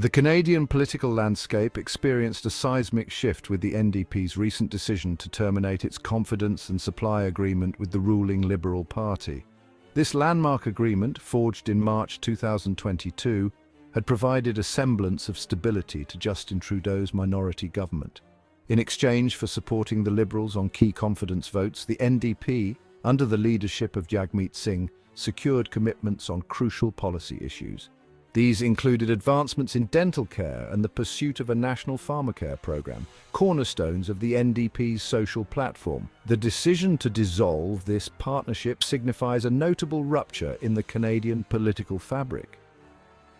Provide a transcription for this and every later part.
The Canadian political landscape experienced a seismic shift with the NDP's recent decision to terminate its confidence and supply agreement with the ruling Liberal Party. This landmark agreement, forged in March 2022, had provided a semblance of stability to Justin Trudeau's minority government. In exchange for supporting the Liberals on key confidence votes, the NDP, under the leadership of Jagmeet Singh, secured commitments on crucial policy issues. These included advancements in dental care and the pursuit of a national pharmacare program, cornerstones of the NDP's social platform. The decision to dissolve this partnership signifies a notable rupture in the Canadian political fabric.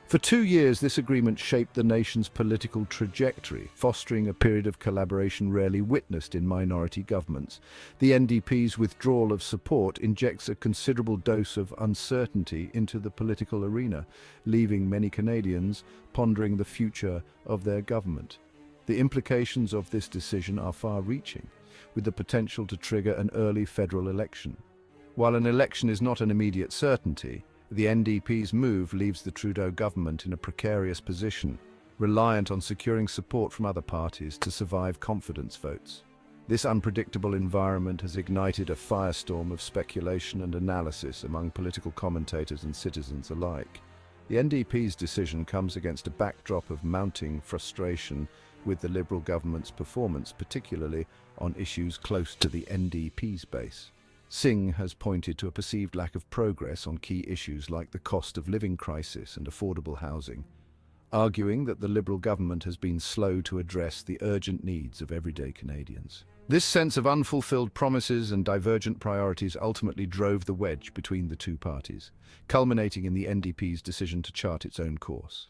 For 2 years, this agreement shaped the nation's political trajectory, fostering a period of collaboration rarely witnessed in minority governments. The NDP's withdrawal of support injects a considerable dose of uncertainty into the political arena, leaving many Canadians pondering the future of their government. The implications of this decision are far-reaching, with the potential to trigger an early federal election. While an election is not an immediate certainty, the NDP's move leaves the Trudeau government in a precarious position, reliant on securing support from other parties to survive confidence votes. This unpredictable environment has ignited a firestorm of speculation and analysis among political commentators and citizens alike. The NDP's decision comes against a backdrop of mounting frustration with the Liberal government's performance, particularly on issues close to the NDP's base. Singh has pointed to a perceived lack of progress on key issues like the cost of living crisis and affordable housing, arguing that the Liberal government has been slow to address the urgent needs of everyday Canadians. This sense of unfulfilled promises and divergent priorities ultimately drove the wedge between the two parties, culminating in the NDP's decision to chart its own course.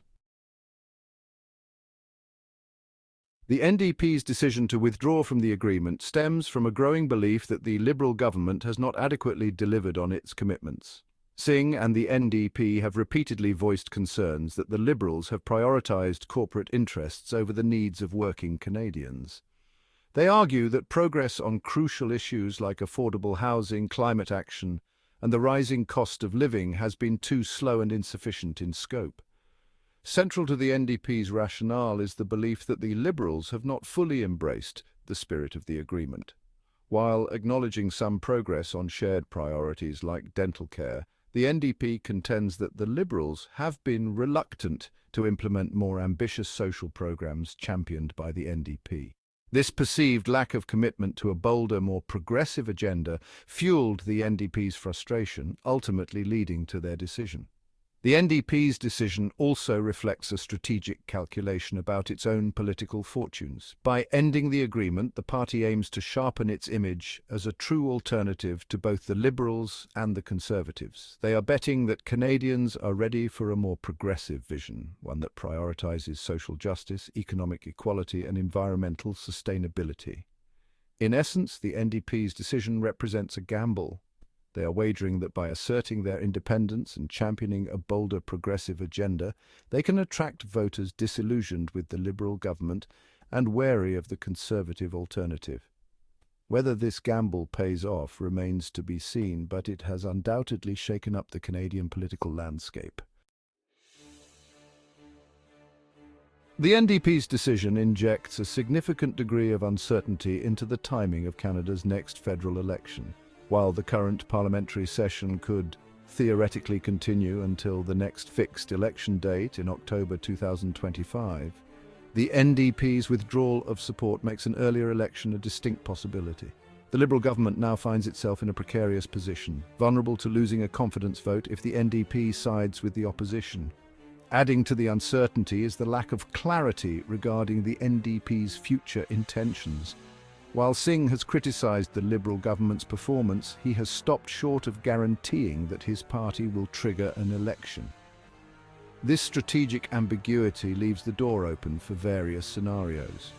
The NDP's decision to withdraw from the agreement stems from a growing belief that the Liberal government has not adequately delivered on its commitments. Singh and the NDP have repeatedly voiced concerns that the Liberals have prioritised corporate interests over the needs of working Canadians. They argue that progress on crucial issues like affordable housing, climate action, and the rising cost of living has been too slow and insufficient in scope. Central to the NDP's rationale is the belief that the Liberals have not fully embraced the spirit of the agreement. While acknowledging some progress on shared priorities like dental care, the NDP contends that the Liberals have been reluctant to implement more ambitious social programs championed by the NDP. This perceived lack of commitment to a bolder, more progressive agenda fueled the NDP's frustration, ultimately leading to their decision. The NDP's decision also reflects a strategic calculation about its own political fortunes. By ending the agreement, the party aims to sharpen its image as a true alternative to both the Liberals and the Conservatives. They are betting that Canadians are ready for a more progressive vision, one that prioritises social justice, economic equality, and environmental sustainability. In essence, the NDP's decision represents a gamble. They are wagering that by asserting their independence and championing a bolder progressive agenda, they can attract voters disillusioned with the Liberal government and wary of the Conservative alternative. Whether this gamble pays off remains to be seen, but it has undoubtedly shaken up the Canadian political landscape. The NDP's decision injects a significant degree of uncertainty into the timing of Canada's next federal election. While the current parliamentary session could theoretically continue until the next fixed election date in October 2025, the NDP's withdrawal of support makes an earlier election a distinct possibility. The Liberal government now finds itself in a precarious position, vulnerable to losing a confidence vote if the NDP sides with the opposition. Adding to the uncertainty is the lack of clarity regarding the NDP's future intentions. While Singh has criticised the Liberal government's performance, he has stopped short of guaranteeing that his party will trigger an election. This strategic ambiguity leaves the door open for various scenarios.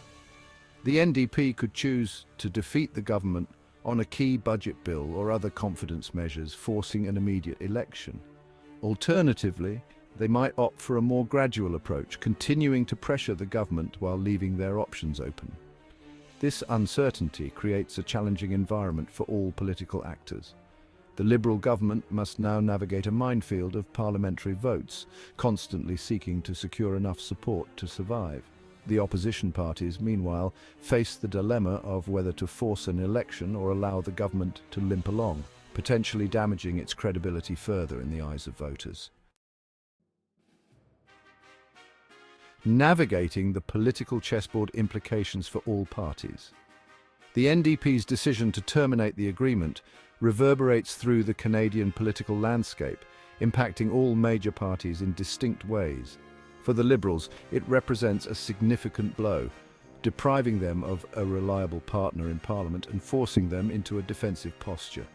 The NDP could choose to defeat the government on a key budget bill or other confidence measures, forcing an immediate election. Alternatively, they might opt for a more gradual approach, continuing to pressure the government while leaving their options open. This uncertainty creates a challenging environment for all political actors. The Liberal government must now navigate a minefield of parliamentary votes, constantly seeking to secure enough support to survive. The opposition parties, meanwhile, face the dilemma of whether to force an election or allow the government to limp along, potentially damaging its credibility further in the eyes of voters. Navigating the political chessboard implications for all parties. The NDP's decision to terminate the agreement reverberates through the Canadian political landscape, impacting all major parties in distinct ways. For the Liberals, it represents a significant blow, depriving them of a reliable partner in Parliament and forcing them into a defensive posture.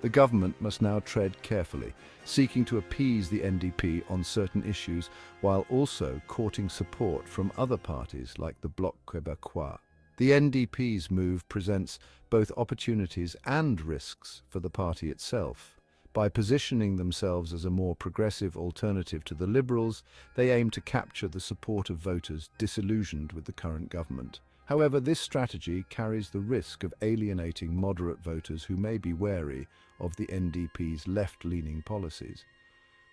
The government must now tread carefully, seeking to appease the NDP on certain issues while also courting support from other parties like the Bloc Québécois. The NDP's move presents both opportunities and risks for the party itself. By positioning themselves as a more progressive alternative to the Liberals, they aim to capture the support of voters disillusioned with the current government. However, this strategy carries the risk of alienating moderate voters who may be wary of the NDP's left-leaning policies.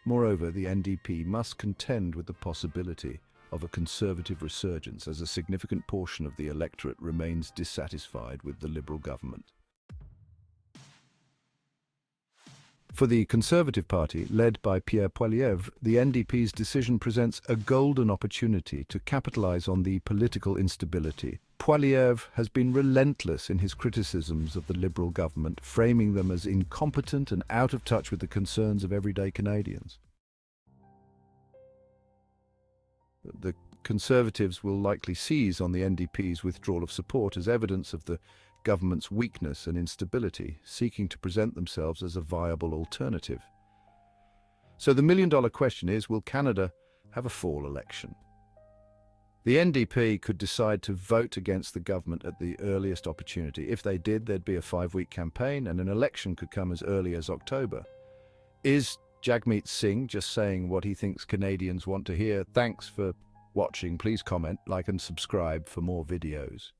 Moreover, the NDP must contend with the possibility of a conservative resurgence as a significant portion of the electorate remains dissatisfied with the Liberal government. For the Conservative Party, led by Pierre Poilievre, the NDP's decision presents a golden opportunity to capitalize on the political instability. Poilievre has been relentless in his criticisms of the Liberal government, framing them as incompetent and out of touch with the concerns of everyday Canadians. The Conservatives will likely seize on the NDP's withdrawal of support as evidence of the government's weakness and instability, seeking to present themselves as a viable alternative. So the million-dollar question is, will Canada have a fall election? The NDP could decide to vote against the government at the earliest opportunity. If they did, there'd be a 5-week campaign and an election could come as early as October. Is Jagmeet Singh just saying what he thinks Canadians want to hear? Thanks for watching. Please comment, like and subscribe for more videos.